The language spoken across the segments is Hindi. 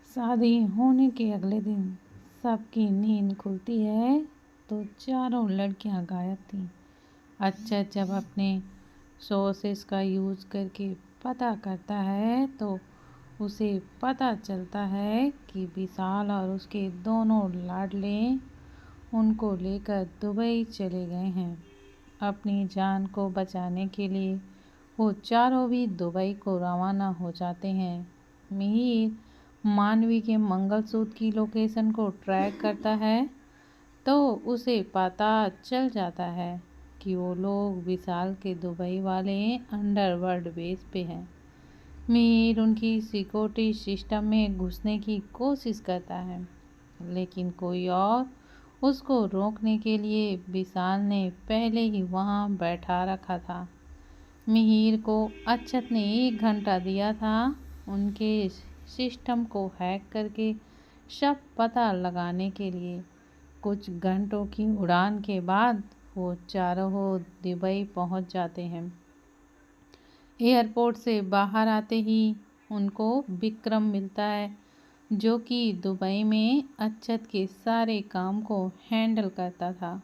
शादी होने के अगले दिन सबकी नींद खुलती है तो चारों लड़कियां गायब थीं। अक्षत जब अपने सोर्सेस का यूज़ करके पता करता है तो उसे पता चलता है कि विशाल और उसके दोनों लाडले उनको लेकर दुबई चले गए हैं। अपनी जान को बचाने के लिए वो चारों भी दुबई को रवाना हो जाते हैं। मिहिर मानवी के मंगलसूत्र की लोकेशन को ट्रैक करता है तो उसे पता चल जाता है कि वो लोग विशाल के दुबई वाले अंडरवर्ल्ड बेस पे हैं। मिहिर उनकी सिक्योरिटी सिस्टम में घुसने की कोशिश करता है, लेकिन कोई और उसको रोकने के लिए विशाल ने पहले ही वहाँ बैठा रखा था। मिहिर को अक्षत ने 1 घंटा दिया था उनके सिस्टम को हैक करके सब पता लगाने के लिए। कुछ घंटों की उड़ान के बाद वो चारों दुबई पहुंच जाते हैं। एयरपोर्ट से बाहर आते ही उनको विक्रम मिलता है, जो कि दुबई में अक्षत के सारे काम को हैंडल करता था।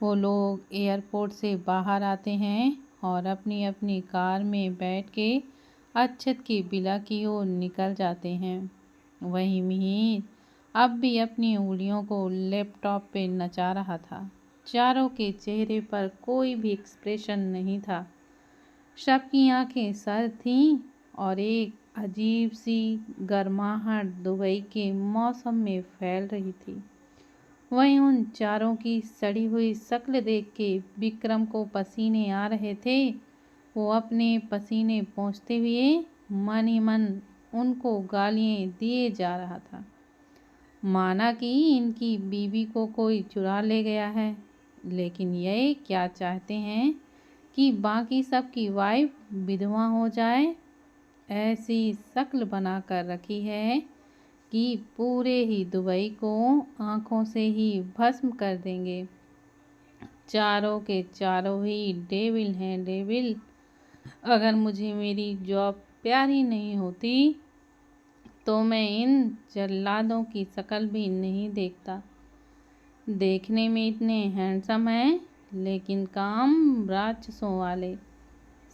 वो लोग एयरपोर्ट से बाहर आते हैं और अपनी अपनी कार में बैठ के अक्षत की विला की ओर निकल जाते हैं। वहीं मिहिर अब भी अपनी उंगलियों को लैपटॉप पे नचा रहा था। चारों के चेहरे पर कोई भी एक्सप्रेशन नहीं था। सबकी आंखें सर्द थीं और एक अजीब सी गर्माहट दुबई के मौसम में फैल रही थी। वहीं उन चारों की सड़ी हुई शक्ल देख के विक्रम को पसीने आ रहे थे। वो अपने पसीने पोंछते हुए मन ही मन उनको गालियाँ दिए जा रहा था, माना कि इनकी बीवी को कोई चुरा ले गया है। लेकिन ये क्या चाहते हैं कि बाकी सबकी वाइफ विधवा हो जाए। ऐसी शक्ल बना कर रखी है कि पूरे ही दुबई को आंखों से ही भस्म कर देंगे। चारों के चारों ही डेविल हैं डेविल। अगर मुझे मेरी जॉब प्यारी नहीं होती तो मैं इन जल्लादों की शक्ल भी नहीं देखता। देखने में इतने हैंडसम हैं, लेकिन काम राक्षसों वाले।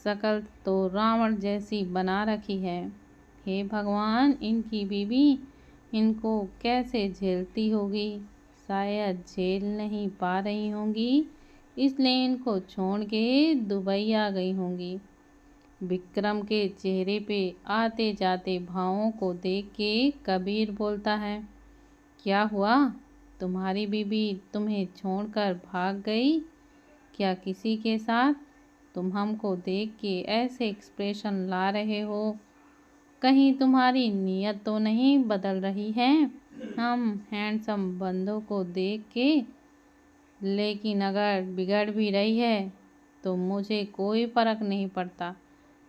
शक्ल तो रावण जैसी बना रखी है। हे भगवान, इनकी बीवी इनको कैसे झेलती होगी। शायद झेल नहीं पा रही होंगी, इसलिए इनको छोड़ के दुबई आ गई होंगी। विक्रम के चेहरे पे आते जाते भावों को देख के कबीर बोलता है, क्या हुआ? तुम्हारी बीवी तुम्हें छोड़कर भाग गई क्या किसी के साथ? तुम हमको देख के ऐसे एक्सप्रेशन ला रहे हो, कहीं तुम्हारी नीयत तो नहीं बदल रही है हम हैंडसम बंदों को देख के? लेकिन अगर बिगड़ भी रही है तो मुझे कोई फर्क नहीं पड़ता,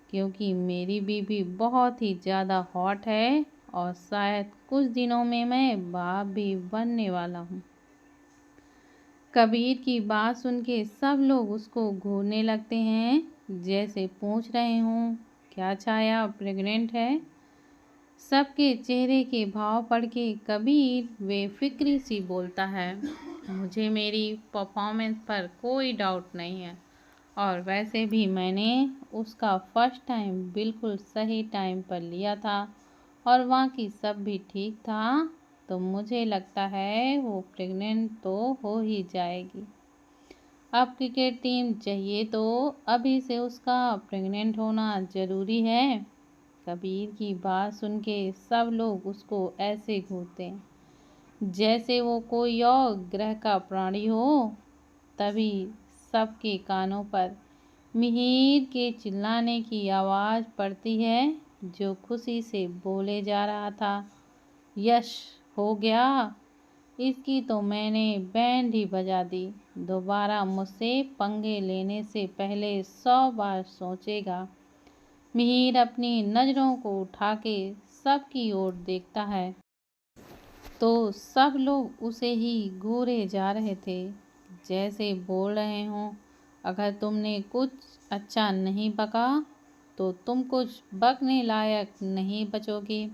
क्योंकि मेरी बीवी बहुत ही ज़्यादा हॉट है और शायद कुछ दिनों में मैं बाप भी बनने वाला हूँ। कबीर की बात सुन के सब लोग उसको घूरने लगते हैं, जैसे पूछ रहे हों, क्या छाया प्रेग्नेंट है? सबके चेहरे के भाव पढ़ के कबीर बेफिक्री सी बोलता है, मुझे मेरी परफॉर्मेंस पर कोई डाउट नहीं है, और वैसे भी मैंने उसका फर्स्ट टाइम बिल्कुल सही टाइम पर लिया था और वहाँ की सब भी ठीक था, तो मुझे लगता है वो प्रेग्नेंट तो हो ही जाएगी। अब क्रिकेट टीम चाहिए तो अभी से उसका प्रेग्नेंट होना ज़रूरी है। कबीर की बात सुन के सब लोग उसको ऐसे घूरते हैं जैसे वो कोई और ग्रह का प्राणी हो। तभी सबके कानों पर मिहिर के चिल्लाने की आवाज़ पड़ती है, जो खुशी से बोले जा रहा था, यश हो गया, इसकी तो मैंने बैंड ही बजा दी। दोबारा मुझसे पंगे लेने से पहले 100 बार सोचेगा। मिहिर अपनी नज़रों को उठा के सबकी ओर देखता है तो सब लोग उसे ही घूरे जा रहे थे, जैसे बोल रहे हों, अगर तुमने कुछ अच्छा नहीं बका तो तुम कुछ बकने लायक नहीं बचोगे।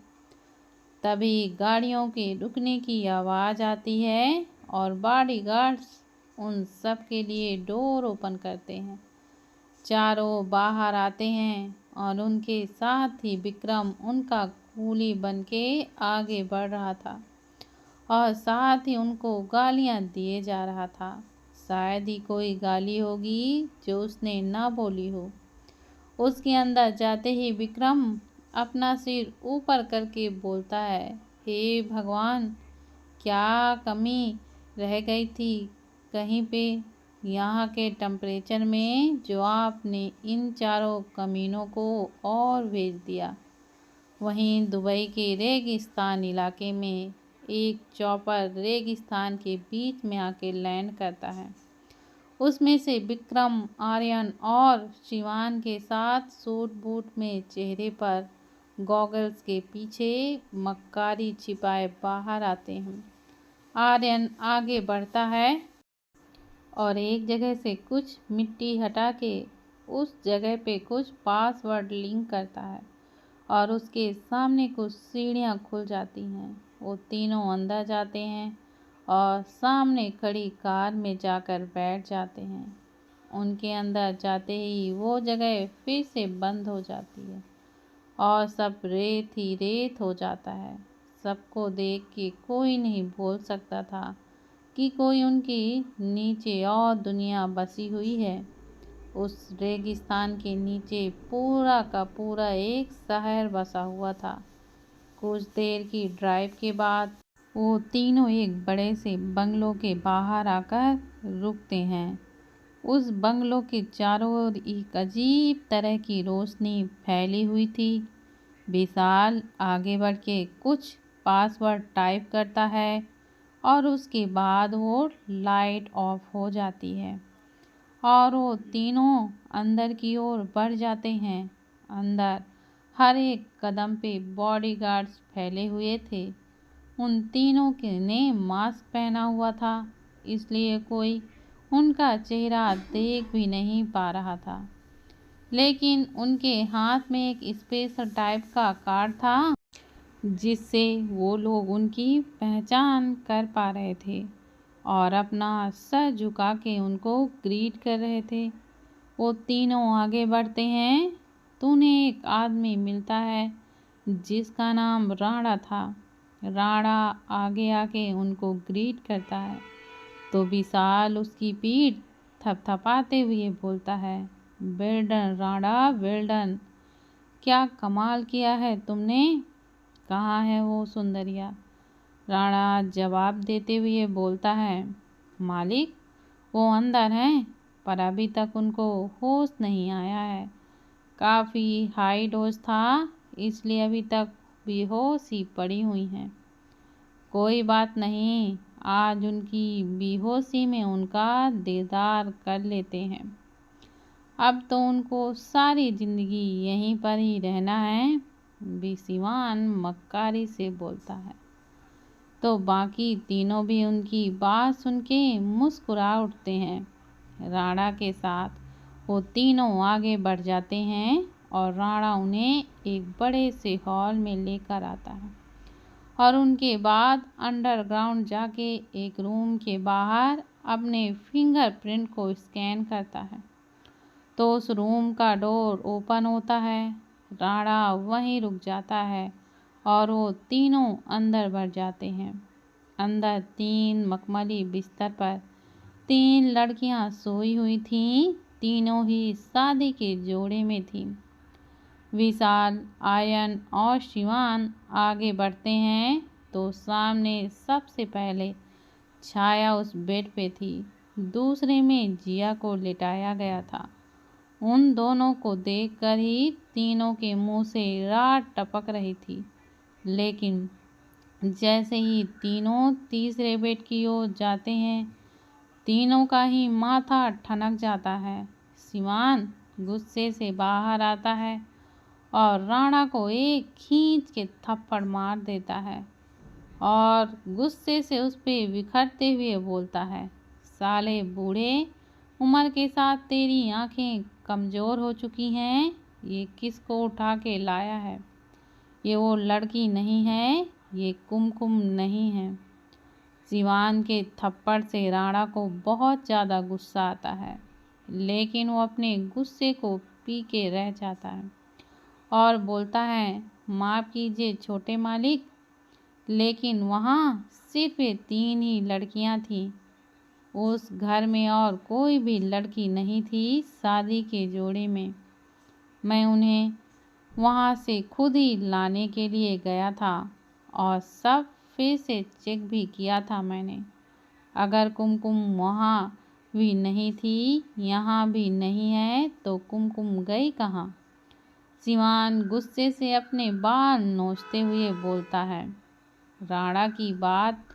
तभी गाड़ियों के रुकने की आवाज़ आती है और बॉडीगार्ड्स उन सब के लिए डोर ओपन करते हैं। चारों बाहर आते हैं और उनके साथ ही विक्रम उनका कूली बन के आगे बढ़ रहा था और साथ ही उनको गालियां दिए जा रहा था। शायद ही कोई गाली होगी जो उसने ना बोली हो। उसके अंदर जाते ही विक्रम अपना सिर ऊपर करके बोलता है, हे भगवान, क्या कमी रह गई थी कहीं पे यहाँ के टेम्परेचर में जो आपने इन चारों कमीनों को और भेज दिया। वहीं दुबई के रेगिस्तान इलाके में एक चॉपर रेगिस्तान के बीच में आके लैंड करता है। उसमें से विक्रम, आर्यन और शिवान के साथ सूट बूट में चेहरे पर गॉगल्स के पीछे मक्कारी छिपाए बाहर आते हैं। आर्यन आगे बढ़ता है और एक जगह से कुछ मिट्टी हटा के उस जगह पे कुछ पासवर्ड लिंक करता है और उसके सामने कुछ सीढ़ियाँ खुल जाती हैं। वो तीनों अंदर जाते हैं और सामने खड़ी कार में जाकर बैठ जाते हैं। उनके अंदर जाते ही वो जगह फिर से बंद हो जाती है और सब रेत ही रेत हो जाता है। सबको देख के कोई नहीं बोल सकता था कि कोई उनके नीचे और दुनिया बसी हुई है। उस रेगिस्तान के नीचे पूरा का पूरा एक शहर बसा हुआ था। कुछ देर की ड्राइव के बाद वो तीनों एक बड़े से बंगलों के बाहर आकर रुकते हैं। उस बंगलों के चारों ओर एक अजीब तरह की रोशनी फैली हुई थी। विशाल आगे बढ़ के कुछ पासवर्ड टाइप करता है और उसके बाद वो लाइट ऑफ हो जाती है और वो तीनों अंदर की ओर बढ़ जाते हैं। अंदर हर एक कदम पे बॉडीगार्ड्स फैले हुए थे। उन तीनों ने मास्क पहना हुआ था, इसलिए कोई उनका चेहरा देख भी नहीं पा रहा था। लेकिन उनके हाथ में एक स्पेशल टाइप का कार्ड था जिससे वो लोग उनकी पहचान कर पा रहे थे और अपना सर झुका के उनको ग्रीट कर रहे थे। वो तीनों आगे बढ़ते हैं तो उन्हें एक आदमी मिलता है जिसका नाम राणा था। राणा आगे आके उनको ग्रीट करता है तो विशाल उसकी पीठ थपथपाते हुए बोलता है, well done Rana, well done, क्या कमाल किया है तुमने। कहाँ है वो सुंदरिया। राणा जवाब देते हुए बोलता है, मालिक, वो अंदर हैं पर अभी तक उनको होश नहीं आया है। काफ़ी हाई डोज था इसलिए अभी तक बेहोश ही पड़ी हुई हैं। कोई बात नहीं, आज उनकी बेहोशी में उनका दीदार कर लेते हैं। अब तो उनको सारी ज़िंदगी यहीं पर ही रहना है, शिवान मक्कारी से बोलता है। तो बाकी तीनों भी उनकी बात सुन के मुस्कुरा उठते हैं। राणा के साथ वो तीनों आगे बढ़ जाते हैं और राणा उन्हें एक बड़े से हॉल में लेकर आता है और उनके बाद अंडरग्राउंड जाके एक रूम के बाहर अपने फिंगरप्रिंट को स्कैन करता है तो उस रूम का डोर ओपन होता है। राणा वहीं रुक जाता है और वो तीनों अंदर बढ़ जाते हैं। अंदर 3 मखमली बिस्तर पर 3 लड़कियां सोई हुई थीं। तीनों ही शादी के जोड़े में थीं। विशाल, आर्यन और शिवान आगे बढ़ते हैं तो सामने सबसे पहले छाया उस बेड पे थी। दूसरे में जिया को लिटाया गया था। उन दोनों को देखकर ही तीनों के मुंह से रात टपक रही थी। लेकिन जैसे ही तीनों तीसरे बेड की ओर जाते हैं, तीनों का ही माथा ठनक जाता है। शिवान गुस्से से बाहर आता है और राणा को एक खींच के थप्पड़ मार देता है और गुस्से से उस पे बिखरते हुए बोलता है, साले बूढ़े, उम्र के साथ तेरी आंखें कमज़ोर हो चुकी हैं। ये किसको उठा के लाया है। ये वो लड़की नहीं है ये कुमकुम नहीं है। सिवान के थप्पड़ से राणा को बहुत ज़्यादा गुस्सा आता है, लेकिन वो अपने गुस्से को पी के रह जाता है और बोलता है, माफ़ कीजिए छोटे मालिक, लेकिन वहाँ सिर्फ ये 3 ही लड़कियाँ थीं। उस घर में और कोई भी लड़की नहीं थी शादी के जोड़े में। मैं उन्हें वहाँ से खुद ही लाने के लिए गया था और सब फिर से चेक भी किया था मैंने। अगर कुमकुम वहाँ भी नहीं थी, यहाँ भी नहीं है, तो कुमकुम गई कहाँ? सिवान गुस्से से अपने बाल नोचते हुए बोलता है। राणा की बात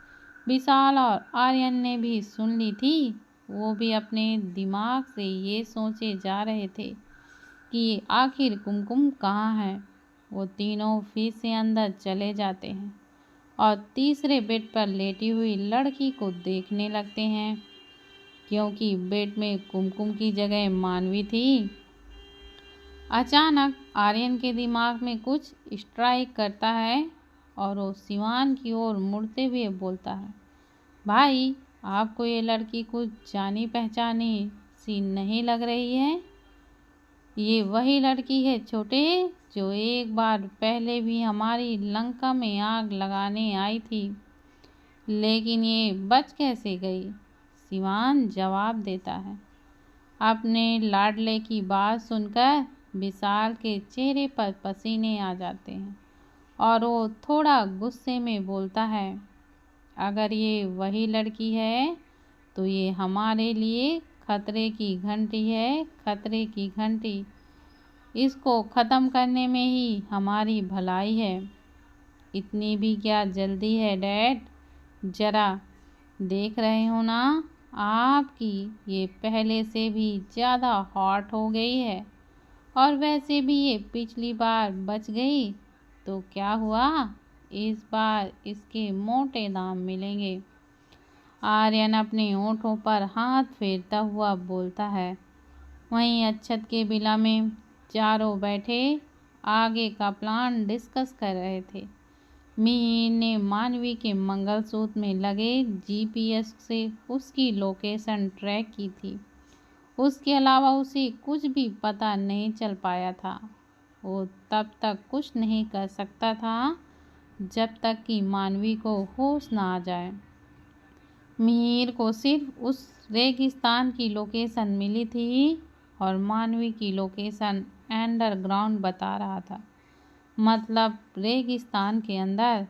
विशाल और आर्यन ने भी सुन ली थी। वो भी अपने दिमाग से ये सोचे जा रहे थे कि आखिर कुमकुम कहाँ है। वो तीनों फिर से अंदर चले जाते हैं और तीसरे बेड पर लेटी हुई लड़की को देखने लगते हैं, क्योंकि बेड में कुमकुम की जगह मानवी थी। अचानक आर्यन के दिमाग में कुछ स्ट्राइक करता है और वो सिवान की ओर मुड़ते हुए बोलता है, भाई आपको ये लड़की कुछ जानी पहचानी सी नहीं लग रही है? ये वही लड़की है छोटे, जो एक बार पहले भी हमारी लंका में आग लगाने आई थी, लेकिन ये बच कैसे गई? सिवान जवाब देता है। अपने लाडले की बात सुनकर विशाल के चेहरे पर पसीने आ जाते हैं और वो थोड़ा गुस्से में बोलता है, अगर ये वही लड़की है तो ये हमारे लिए खतरे की घंटी है, खतरे की घंटी। इसको ख़त्म करने में ही हमारी भलाई है। इतनी भी क्या जल्दी है डैड? ज़रा देख रहे हो ना, आपकी ये पहले से भी ज़्यादा हॉट हो गई है। और वैसे भी ये पिछली बार बच गई तो क्या हुआ, इस बार इसके मोटे दाम मिलेंगे। आर्यन अपने होंठों पर हाथ फेरता हुआ बोलता है। वहीं अक्षत के विला में चारों बैठे आगे का प्लान डिस्कस कर रहे थे। मिहिर ने मानवी के मंगलसूत्र में लगे जीपीएस से उसकी लोकेशन ट्रैक की थी। उसके अलावा उसे कुछ भी पता नहीं चल पाया था। वो तब तक कुछ नहीं कर सकता था जब तक कि मानवी को होश ना आ जाए। मिहिर को सिर्फ उस रेगिस्तान की लोकेशन मिली थी और मानवी की लोकेशन अंडरग्राउंड बता रहा था, मतलब रेगिस्तान के अंदर।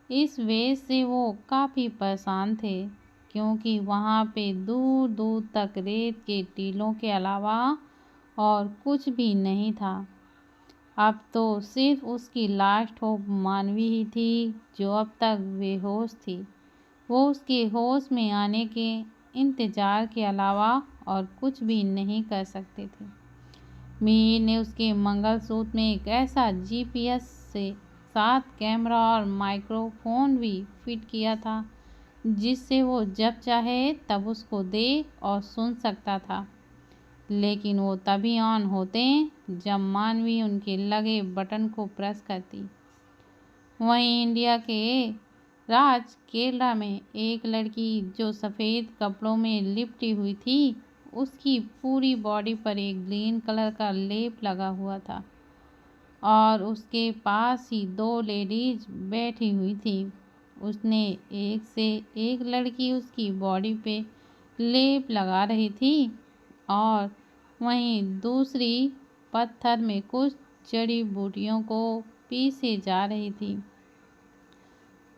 इस वजह से वो काफ़ी परेशान थे, क्योंकि वहाँ पे दूर दूर तक रेत के टीलों के अलावा और कुछ भी नहीं था। अब तो सिर्फ उसकी लास्ट होप मानवी ही थी, जो अब तक बेहोश थी। वो उसके होश में आने के इंतज़ार के अलावा और कुछ भी नहीं कर सकते थे। मिहिर ने उसके मंगलसूत्र में एक ऐसा जीपीएस से साथ कैमरा और माइक्रोफोन भी फिट किया था, जिससे वो जब चाहे तब उसको देख और सुन सकता था। लेकिन वो तभी ऑन होते जब मानवी उनके लगे बटन को प्रेस करती। वहीं इंडिया के राज केरला में एक लड़की जो सफ़ेद कपड़ों में लिपटी हुई थी, उसकी पूरी बॉडी पर एक ग्रीन कलर का लेप लगा हुआ था और उसके पास ही 2 लेडीज बैठी हुई थी। उसने एक से एक लड़की उसकी बॉडी पे लेप लगा रही थी और वहीं दूसरी पत्थर में कुछ जड़ी बूटियों को पीसे जा रही थी।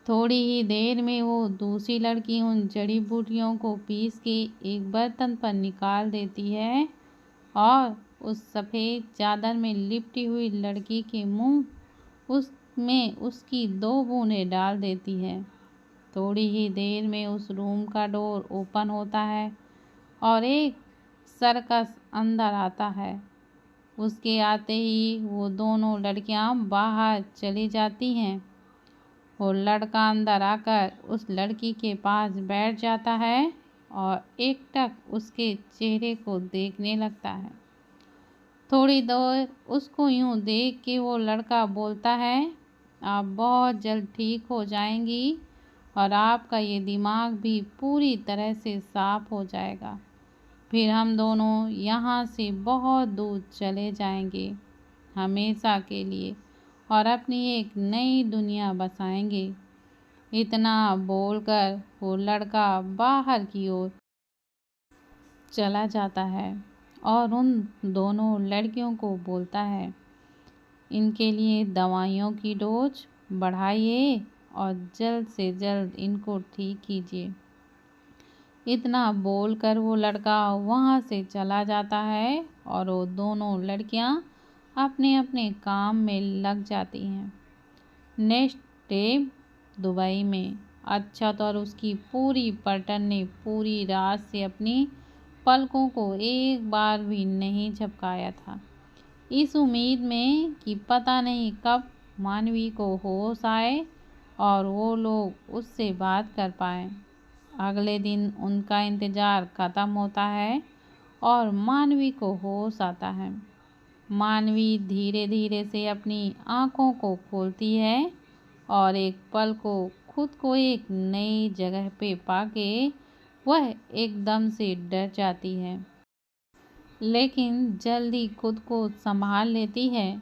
थोड़ी ही देर में वो दूसरी लड़की उन जड़ी बूटियों को पीस के एक बर्तन पर निकाल देती है और उस सफ़ेद चादर में लिपटी हुई लड़की के मुंह उसमें उसकी 2 बूंदें डाल देती है। थोड़ी ही देर में उस रूम का डोर ओपन होता है और एक सर्कस अंदर आता है। उसके आते ही वो दोनों लड़कियां बाहर चली जाती हैं और लड़का अंदर आकर उस लड़की के पास बैठ जाता है और एकटक उसके चेहरे को देखने लगता है। थोड़ी देर उसको यूं देख के वो लड़का बोलता है, आप बहुत जल्द ठीक हो जाएंगी और आपका ये दिमाग भी पूरी तरह से साफ हो जाएगा। फिर हम दोनों यहाँ से बहुत दूर चले जाएंगे हमेशा के लिए और अपनी एक नई दुनिया बसाएंगे। इतना बोलकर वो लड़का बाहर की ओर चला जाता है और उन दोनों लड़कियों को बोलता है, इनके लिए दवाइयों की डोज बढ़ाइए और जल्द से जल्द इनको ठीक कीजिए। इतना बोलकर वो लड़का वहाँ से चला जाता है और वो दोनों लड़कियाँ अपने अपने काम में लग जाती हैं। नेक्स्ट डे दुबई में अक्षत और उसकी पूरी पलटन ने पूरी रात से अपनी पलकों को एक बार भी नहीं झपकाया था, इस उम्मीद में कि पता नहीं कब मानवी को होश आए और वो लोग उससे बात कर पाएं। अगले दिन उनका इंतज़ार ख़त्म होता है और मानवी को होश आता है। मानवी धीरे धीरे से अपनी आँखों को खोलती है और एक पल को खुद को एक नई जगह पे पाके वह एकदम से डर जाती है, लेकिन जल्दी खुद को संभाल लेती है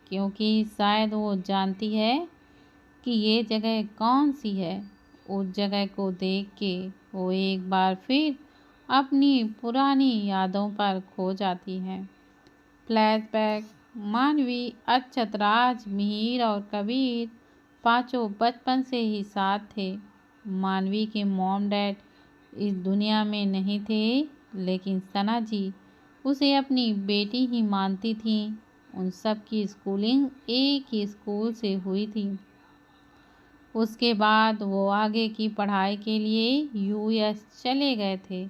क्योंकि शायद वो जानती है कि ये जगह कौन सी है। उस जगह को देख के वो एक बार फिर अपनी पुरानी यादों पर खो जाती है। फ्लैशबैक। मानवी, अक्षत, राज, मिहिर और कबीर पांचों बचपन से ही साथ थे। मानवी के मॉम डैड इस दुनिया में नहीं थे, लेकिन सना जी उसे अपनी बेटी ही मानती थी। उन सब की स्कूलिंग एक ही स्कूल से हुई थी। उसके बाद वो आगे की पढ़ाई के लिए यूएस चले गए थे।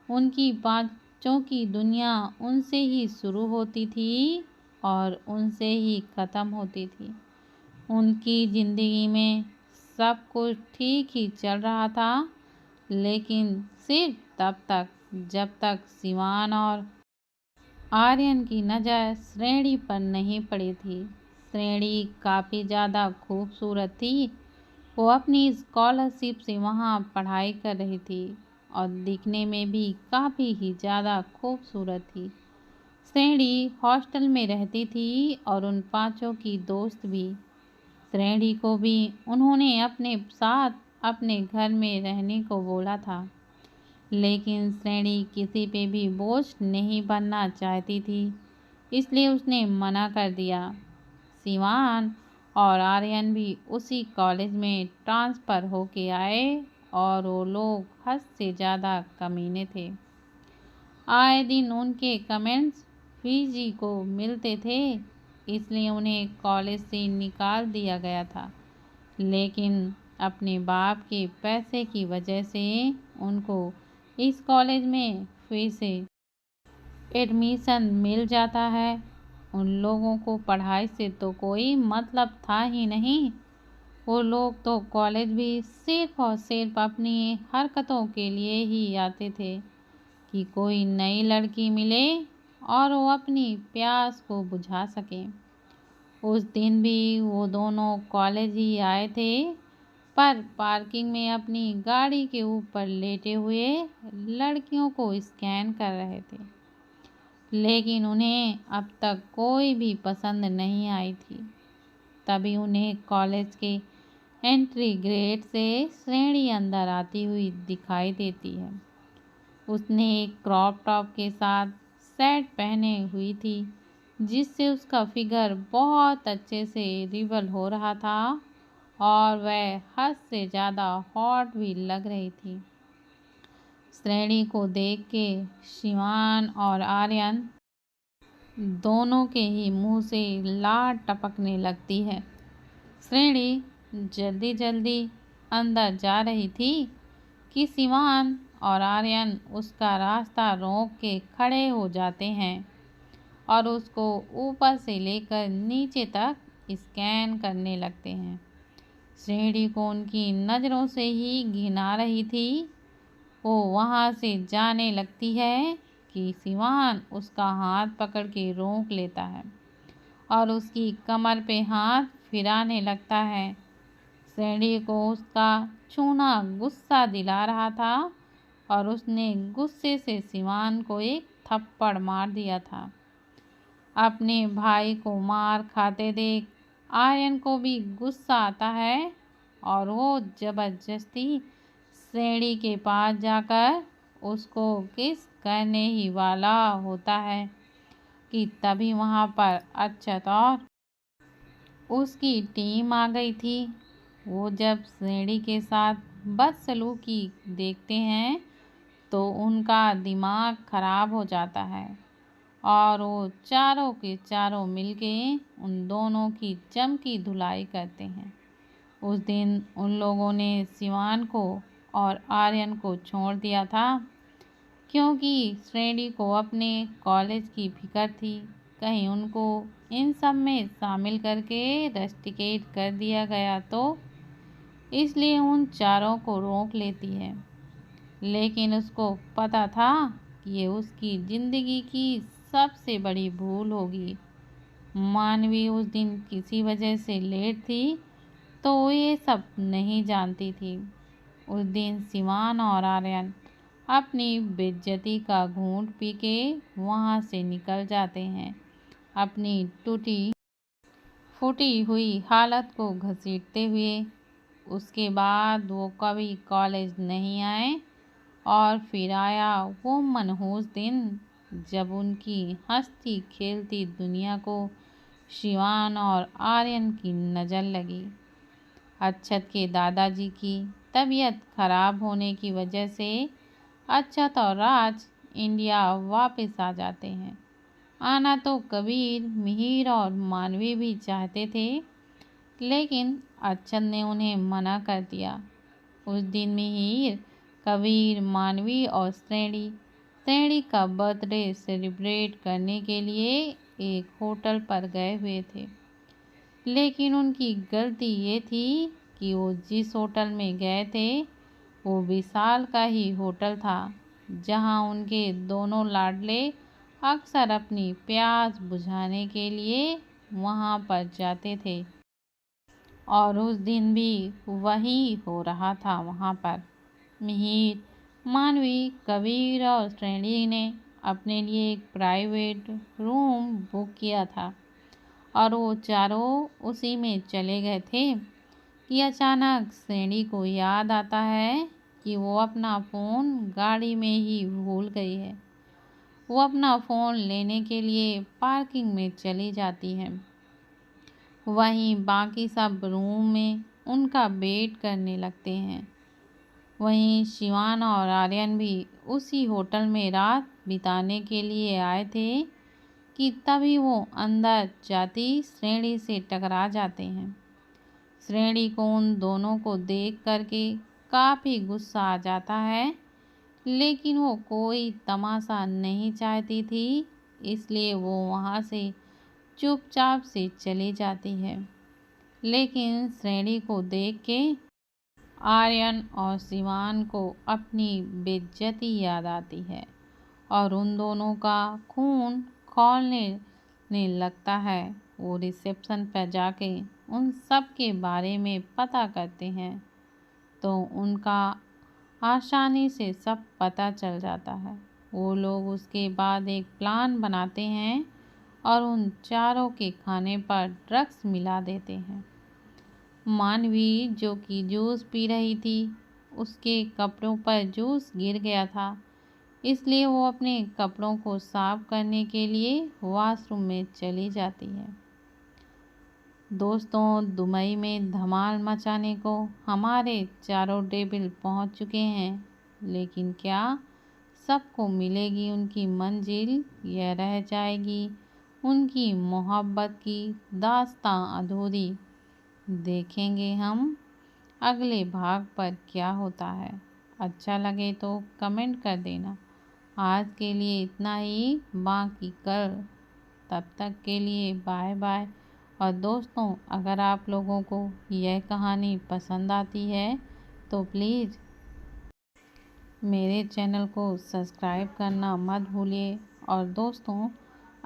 उनकी पांचों की दुनिया उनसे ही शुरू होती थी और उनसे ही ख़त्म होती थी। उनकी ज़िंदगी में सब कुछ ठीक ही चल रहा था, लेकिन सिर्फ तब तक जब तक शिवान और आर्यन की नज़र श्रेणी पर नहीं पड़ी थी। श्रेणी काफ़ी ज़्यादा खूबसूरत थी। वो अपनी स्कॉलरशिप से वहाँ पढ़ाई कर रही थी और दिखने में भी काफ़ी ही ज़्यादा खूबसूरत थी। श्रेणी हॉस्टल में रहती थी और उन पांचों की दोस्त भी। श्रेणी को भी उन्होंने अपने साथ अपने घर में रहने को बोला था, लेकिन श्रेणी किसी पे भी बोझ नहीं बनना चाहती थी, इसलिए उसने मना कर दिया। शिवान और आर्यन भी उसी कॉलेज में ट्रांसफ़र होके आए और वो लोग हद से ज़्यादा कमीने थे। आए दिन उनके कमेंट्स फीजी को मिलते थे, इसलिए उन्हें कॉलेज से निकाल दिया गया था, लेकिन अपने बाप के पैसे की वजह से उनको इस कॉलेज में फिर से एडमिशन मिल जाता है। उन लोगों को पढ़ाई से तो कोई मतलब था ही नहीं। वो लोग तो कॉलेज भी सिर्फ और सिर्फ अपनी हरकतों के लिए ही आते थे कि कोई नई लड़की मिले और वो अपनी प्यास को बुझा सके। उस दिन भी वो दोनों कॉलेज ही आए थे, पर पार्किंग में अपनी गाड़ी के ऊपर लेटे हुए लड़कियों को स्कैन कर रहे थे, लेकिन उन्हें अब तक कोई भी पसंद नहीं आई थी। तभी उन्हें कॉलेज के एंट्री गेट से श्रेणी अंदर आती हुई दिखाई देती है। उसने एक क्रॉप टॉप के साथ सेट पहने हुई थी, जिससे उसका फिगर बहुत अच्छे से रिवल हो रहा था और वह हद से ज़्यादा हॉट भी लग रही थी। श्रेणी को देख के शिवान और आर्यन दोनों के ही मुंह से लार टपकने लगती है। श्रेणी जल्दी जल्दी अंदर जा रही थी कि शिवान और आर्यन उसका रास्ता रोक के खड़े हो जाते हैं और उसको ऊपर से लेकर नीचे तक स्कैन करने लगते हैं। श्रेणी को उनकी नज़रों से ही घिन आ रही थी। वो वहाँ से जाने लगती है कि शिवान उसका हाथ पकड़ के रोक लेता है और उसकी कमर पे हाथ फिराने लगता है। श्रेणी को उसका छूना गुस्सा दिला रहा था और उसने गुस्से से सिवान को एक थप्पड़ मार दिया था। अपने भाई को मार खाते देख आर्यन को भी गुस्सा आता है और वो जबरदस्ती श्रेणी के पास जाकर उसको किस करने ही वाला होता है कि तभी वहाँ पर अक्षत और उसकी टीम आ गई थी। वो जब श्रेणी के साथ बदसलूकी देखते हैं तो उनका दिमाग खराब हो जाता है और वो चारों के चारों मिलके उन दोनों की जम की धुलाई करते हैं। उस दिन उन लोगों ने सिवान को और आर्यन को छोड़ दिया था क्योंकि श्रेणी को अपने कॉलेज की फिक्र थी। कहीं उनको इन सब में शामिल करके रस्टिकेट कर दिया गया तो इसलिए उन चारों को रोक लेती है। लेकिन उसको पता था कि ये उसकी ज़िंदगी की सबसे बड़ी भूल होगी। मानवी उस दिन किसी वजह से लेट थी तो वो ये सब नहीं जानती थी। उस दिन सिवान और आर्यन अपनी बेइज्जती का घूंट पी के वहाँ से निकल जाते हैं, अपनी टूटी फूटी हुई हालत को घसीटते हुए। उसके बाद वो कभी कॉलेज नहीं आए और फिर आया वो मनहूस दिन जब उनकी हंसती खेलती दुनिया को शिवान और आर्यन की नज़र लगी। अक्षत के दादाजी की तबीयत खराब होने की वजह से अक्षत और राज इंडिया वापस आ जाते हैं। आना तो कबीर, मिहिर और मानवी भी चाहते थे लेकिन अक्षत ने उन्हें मना कर दिया। उस दिन मिहिर, कबीर, मानवी और श्रेणी का बर्थडे सेलिब्रेट करने के लिए एक होटल पर गए हुए थे। लेकिन उनकी गलती ये थी कि वो जिस होटल में गए थे वो विशाल का ही होटल था जहां उनके दोनों लाडले अक्सर अपनी प्यास बुझाने के लिए वहां पर जाते थे और उस दिन भी वही हो रहा था। वहां पर मिहिर, मानवी, कबीर और श्रेणी ने अपने लिए एक प्राइवेट रूम बुक किया था और वो चारों उसी में चले गए थे कि अचानक श्रेणी को याद आता है कि वो अपना फ़ोन गाड़ी में ही भूल गई है। वो अपना फ़ोन लेने के लिए पार्किंग में चली जाती है। वहीं बाकी सब रूम में उनका वेट करने लगते हैं। वहीं शिवान और आर्यन भी उसी होटल में रात बिताने के लिए आए थे कि तभी वो अंदर जाती श्रेणी से टकरा जाते हैं। श्रेणी को उन दोनों को देख करके काफ़ी गुस्सा आ जाता है लेकिन वो कोई तमाशा नहीं चाहती थी इसलिए वो वहाँ से चुपचाप से चली जाती है। लेकिन श्रेणी को देख के आर्यन और सिवान को अपनी बेइज्जती याद आती है और उन दोनों का खून खौलने लगता है। वो रिसेप्शन पर जाके उन सब के बारे में पता करते हैं तो उनका आसानी से सब पता चल जाता है। वो लोग उसके बाद एक प्लान बनाते हैं और उन चारों के खाने पर ड्रग्स मिला देते हैं। मानवी जो कि जूस पी रही थी उसके कपड़ों पर जूस गिर गया था इसलिए वो अपने कपड़ों को साफ करने के लिए वॉशरूम में चली जाती है। दोस्तों, दुबई में धमाल मचाने को हमारे चारों डेविल पहुंच चुके हैं लेकिन क्या सबको मिलेगी उनकी मंजिल या रह जाएगी उनकी मोहब्बत की दास्तां अधूरी? देखेंगे हम अगले भाग पर क्या होता है। अच्छा लगे तो कमेंट कर देना। आज के लिए इतना ही, बाकी कल। तब तक के लिए बाय बाय। और दोस्तों, अगर आप लोगों को यह कहानी पसंद आती है तो प्लीज़ मेरे चैनल को सब्सक्राइब करना मत भूलिए। और दोस्तों,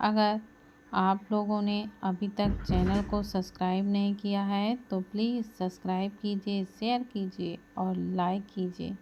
अगर आप लोगों ने अभी तक चैनल को सब्सक्राइब नहीं किया है तो प्लीज़ सब्सक्राइब कीजिए, शेयर कीजिए और लाइक कीजिए।